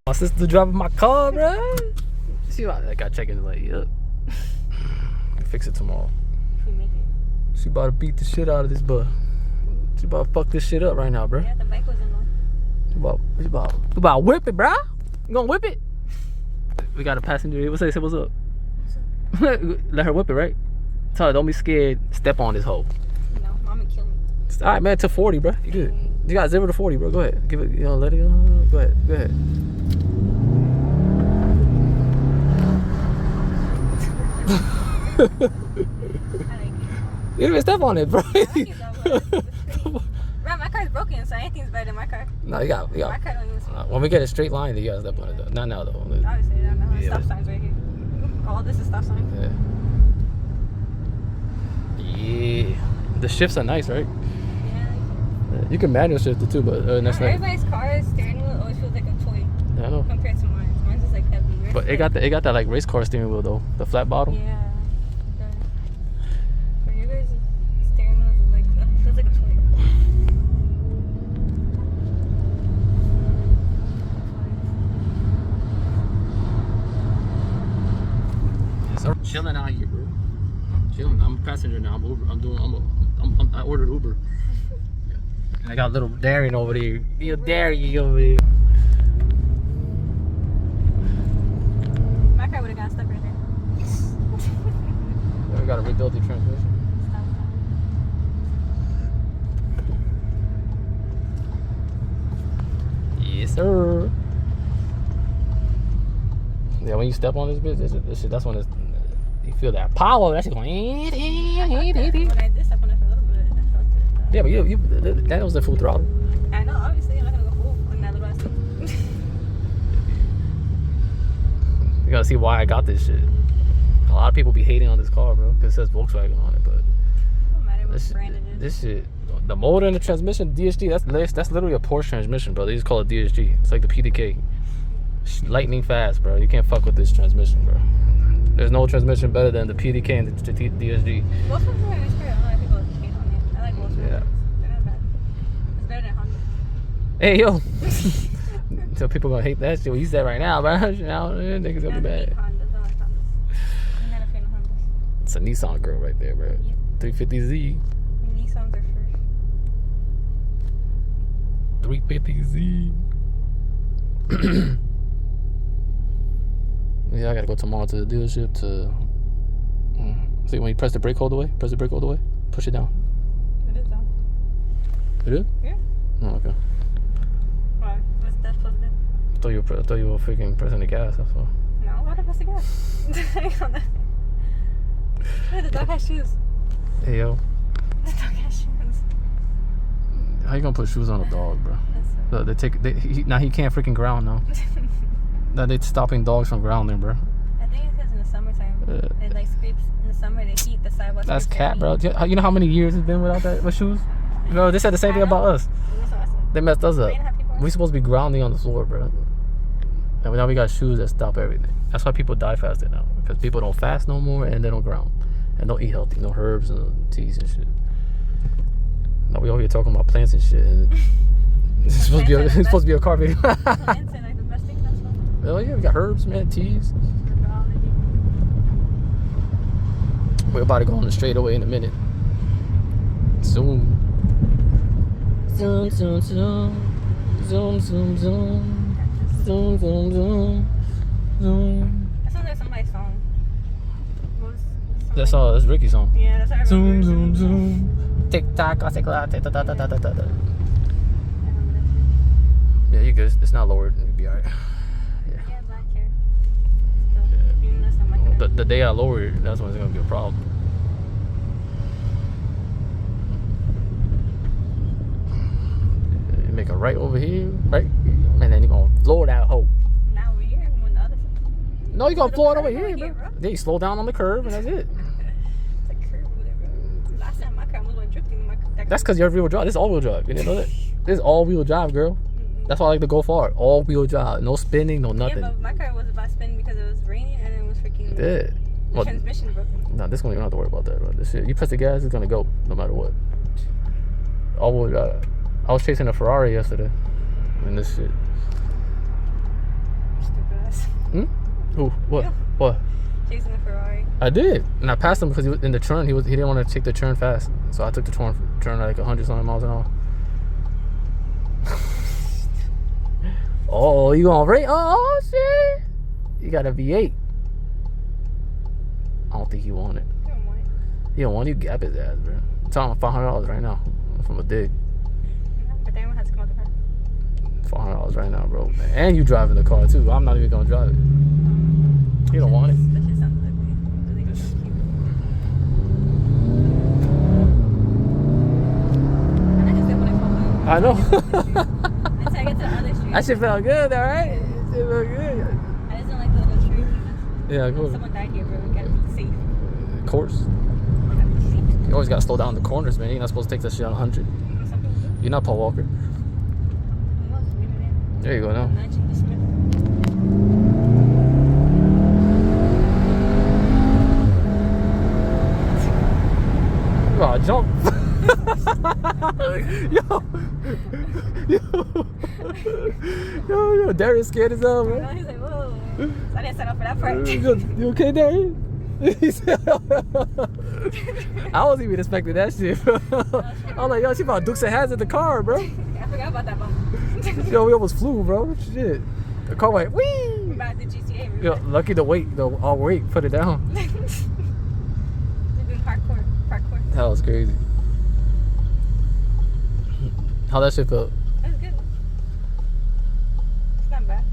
My sister driving my car, bro. See, I got checking like, yup. Fix it tomorrow. If we make it. She about to beat the shit out of this bus. She about to fuck this shit up right now, bro. Yeah, the bike was in one. She about to whip it, bro. You gonna whip it? We got a passenger here. What's up? Say what's up. Let her whip it, right? Tell her, don't be scared. Step on this hoe. No, mama kill me. All right, man. To 40, bro. You good? You got 0 to 40, bro. Go ahead. Give it. You know, let it go. Go ahead. Go ahead. I like it. You didn't even step on it, bro. I like it though, bro, my car's broken, so anything's better than my car. No, you got. My car don't even speak. When we get a straight line, then you gotta step on it though. Not now though. Obviously, I don't know. Yeah. Stop signs right here. All this is stop sign. Yeah. Yeah. The shifts are nice, right? Yeah. You can manual shift it too, but that's not. Everybody's car's steering wheel always feels like a toy Yeah, I know. compared to mine. Mine's is like heavy. Yours But is it got that like race car steering wheel though, the flat bottom. Yeah. But your guys' steering wheel is like feels like a toy. So I'm chilling out here, bro. Chilling. I'm a passenger now. I'm Uber. I ordered Uber. And I got little Darian over there. Little Darian over there. My car would have got stuck right there. We gotta rebuild the transmission. Yes, sir. Yeah, when you step on this bitch, this shit, that's when you feel that power. That shit going. When I did step on it for a little bit, I felt it. Yeah, but that was the full throttle. I know, obviously, I'm not gonna go full on that little ass. You gotta see why I got this shit. A lot of people be hating on this car, bro, because it says Volkswagen on it, but It don't matter what brand it is. this shit, the motor and the transmission, DSG, that's literally a Porsche transmission, bro. They just call it DSG. It's like the PDK. Lightning fast, bro. You can't fuck with this transmission, bro. There's no transmission better than the PDK and the DSG. Volkswagen is great. I don't know people hate on it. I like Volkswagen. Yeah. They're not bad. It's better than Honda. Hey, yo. So people gonna hate that shit. What you said right now, bro. Now, niggas gonna be bad. Hondas. I like Hondas. I'm not a fan of Hondas. It's a Nissan girl right there, bro. 350Z. Nissans are first. 350Z. Yeah, I gotta go tomorrow to the dealership to see when you press the brake all the way. Press the brake all the way. Push it down. It is though. It is? Yeah. Oh, okay. Why? What's that supposed to do? I thought you were freaking pressing the gas. That's all. No, why did I press the gas? Hey, the dog has shoes. Hey, yo. The dog has shoes. How you gonna put shoes on a dog, bro? That's so Now he can't freaking ground now. Now they stopping dogs from grounding, bro. I think it's because in the summertime, it like scrapes in the summer. The heat, the sidewalks. That's scrapes cat, bro. their heat. You know how many years it's been without that with shoes? Bro, they said the same thing about us. That's awesome. They messed us up. 3.5 people. We supposed to be grounding on the floor, bro. And now we got shoes that stop everything. That's why people die faster now. Because people don't fast no more and they don't ground. And don't eat healthy. No herbs and teas and shit. Now we over here talking about plants and shit. And it's supposed to be a car video. Plants are like the best thing. That's fun. Hell yeah, we got herbs, man, teas. We're about to go on the straightaway in a minute. Zoom. Zoom, zoom, zoom. Zoom, zoom, zoom. Zoom, zoom, zoom. Zoom. That sounds like somebody's song. What was the That's song? all. That's Ricky's song. Yeah, that's what I Zoom, remember. zoom, zoom. Tick tock, I tick tock, tick tock, tick tock, tick tock. I remember that Yeah, you're good. It's not lowered. You'll be alright. shit. Yeah, black hair. Still, even though it's not my hair. The day I lower it, that's when it's gonna be a problem. You make a right over here, right? And then you're gonna floor that hoe. Now we're here. I'm on the other side. No, you're gonna floor it over curve here, over here, bro. bro. Then you slow down on the curve, and that's it. It's a curve over there, bro. Last time my car was going drifting. That's because you're rear-wheel drive. This is all-wheel drive. You didn't know that? This is all-wheel drive, girl. That's why I like the GolfR. All-wheel drive. No spinning, no nothing. Yeah, but my car was about to spin because it was raining and it was freaking. Yeah. The Well, transmission broken. nah, this one you don't have to worry about that, bro. This shit, you press the gas, it's gonna go no matter what. All-wheel drive. I was chasing a Ferrari yesterday, and this shit. Who? What? You. What? Chasing the Ferrari. I did, and I passed him because he was in the turn. He didn't want to take the turn fast, so I took the turn at like 100-something miles an hour. Oh, you gonna rate? Oh shit! You got a V8. I don't think he want it. You don't want it. He don't want you gap his ass, bro. I'm telling him $500 right now from a dig. But then has to come out the car. $400 right now, bro. And you driving the car too. I'm not even gonna drive it. He don't want it. That shit sounds ugly. Really cute. I just said when I fall out. I know. Until I get to the other street. That shit felt good, all right? It felt good. I just don't like the little street. Yeah, cool. Someone died here, bro. We gotta be safe. Of course. We gotta be safe. You always gotta slow down the corners, man. You're not supposed to take that shit on 100. Some people do. You're not Paul Walker. Who knows? Maybe they- There you go now. Nudging the Smith. Oh, jump. yo, Darius scared as hell, No, man. he's like, whoa. So I didn't sign up for that part. You okay, Darius? He said, I wasn't even expecting that shit, bro. I was like, yo, she about Dukes of Hazzard the car, bro. I forgot about that bump. Yo, we almost flew, bro. Shit. The car went, wee. We're about the GTA. Yo, lucky the weight, though. Our weight put it down. We're doing parkour. That was crazy. How that shit felt? That was good. It's not bad.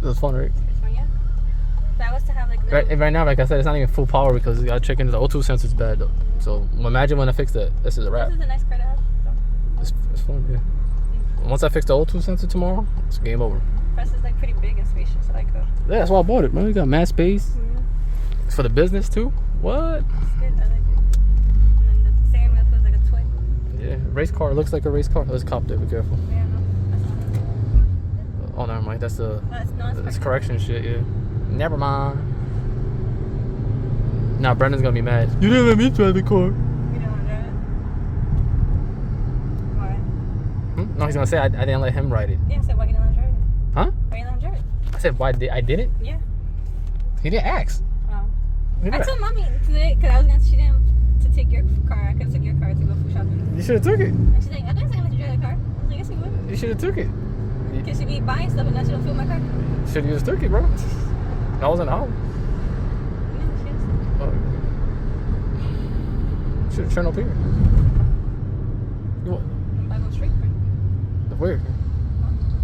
It was fun, right? It's fun, yeah. That was to have like little, Right now, like I said, it's not even full power because I checked into the O2 sensor's bad though. So imagine when I fix that. This is a wrap. This is a nice car to have. So. It's fun, yeah. Once I fix the O2 sensor tomorrow, it's game over. Press is like pretty big and spacious. I like it. Yeah, that's why I bought it, man. You got mad space. It's for the business too. What? It's good. I like it. And then the steering wheel feels like a toy. Yeah, race car looks like a race car. Let's cop there. Be careful. Yeah, no. That's not Oh, never mind. That's the it's correction shit. Yeah. Never mind. Now Brendan's gonna be mad. You didn't let me drive the car. You don't want to drive it? Why? No, he's gonna say I didn't let him ride it. Yeah, I said, why you don't let him drive it? Huh? Why you don't let him drive it? I said why I didn't. Yeah. He didn't ask. Wow. He I didn't. told mommy today, because I was going to, she didn't, to take your car. I could have took your car to go food shopping. You should have took it. And she's like, I didn't say I let you drive the car. I was like, yes, you would. You should have took it. Because she be buying stuff and now she don't fuel my car. Should have just took it, bro. I wasn't out. Yeah, she is. Should have turned up here. You what? I go straight, right? Where?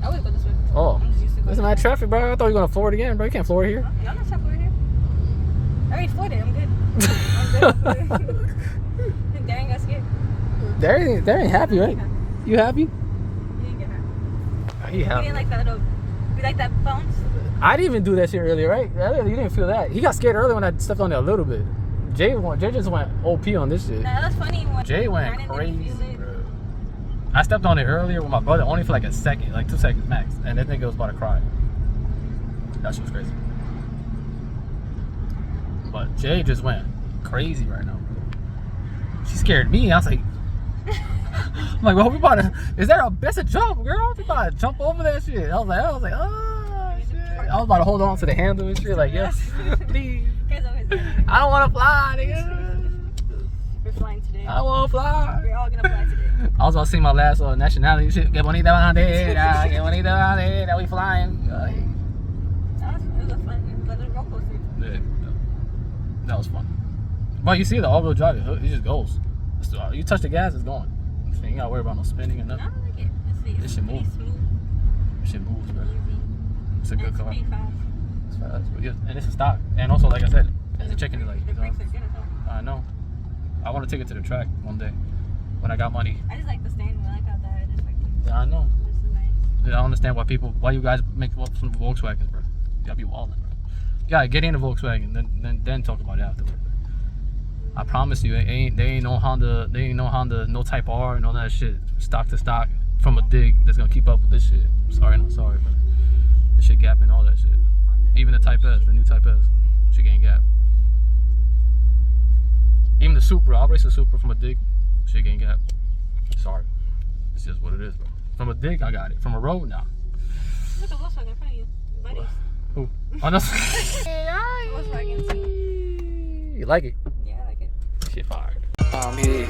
I always go this way. Oh. I'm just used to going There's mad traffic, bro. I thought you were gonna floor it again, bro. You can't floor it here. No, I'm not shopping over here. I already floored it. I'm good. I'm good. And Darren got scared. They ain't happy, right? You happy? He didn't get hurt. He He happy. didn't like that little, we like that bounce. I didn't even do that shit earlier, right? Earlier, you didn't feel that. He got scared earlier when I stepped on it a little bit. Jay just went OP on this shit. No, that was funny when Jay went Brandon crazy, didn't feel it. bro. I stepped on it earlier with my brother, only for like a second, like 2 seconds max, and that nigga was about to cry. That shit was crazy. But Jay just went crazy right now, bro. She scared me. I was like, I'm like, well, we about to. Is there that's a jump, girl? We about to jump over that shit. I was like, oh shit. I was about to hold on to the handle and shit, like, yes, please. Here's always I don't want to fly, nigga. We're flying today. I want to fly. We're all gonna fly today. I was about to sing my last nationality shit. Que bonita bandera, que bonita bandera, we flying. It was a fun little roller coaster. Yeah, that was fun. But you see the all-wheel drive, it just goes. You touch the gas, it's going. You ain't gotta worry about no spinning or No, nothing. I like it. It It's should pretty move. smooth. It shit moves, bro. Easy. It's a good It's car. pretty fast. It's fast, but yeah, and it's a stock. And also, like I said, it's checking it like. The brakes are good as well. I know. I want to take it to the track one day when I got money. I just like the steering wheel. I like how that is like. Yeah, I know. This is nice. Yeah, I understand why you guys make some Volkswagens, bro. You gotta be wildin', bro. You gotta get into Volkswagen, then talk about it afterward. I promise you, they ain't no Honda, no Type R, and all that shit, stock to stock from a dig that's gonna keep up with this shit. Sorry, not sorry, but this shit gapping all that shit. Even the Type S, the new Type S, shit getting gap. Even the Supra, I'll race the Supra from a dig, shit getting gap. Sorry, it's just what it is, bro. From a dig, I got it. From a road, nah. Look at Volkswagen in front of you, buddy. Ooh. Oh no. Volkswagen seat. You like it? Yeah, I like it. Shit fired. I'm here.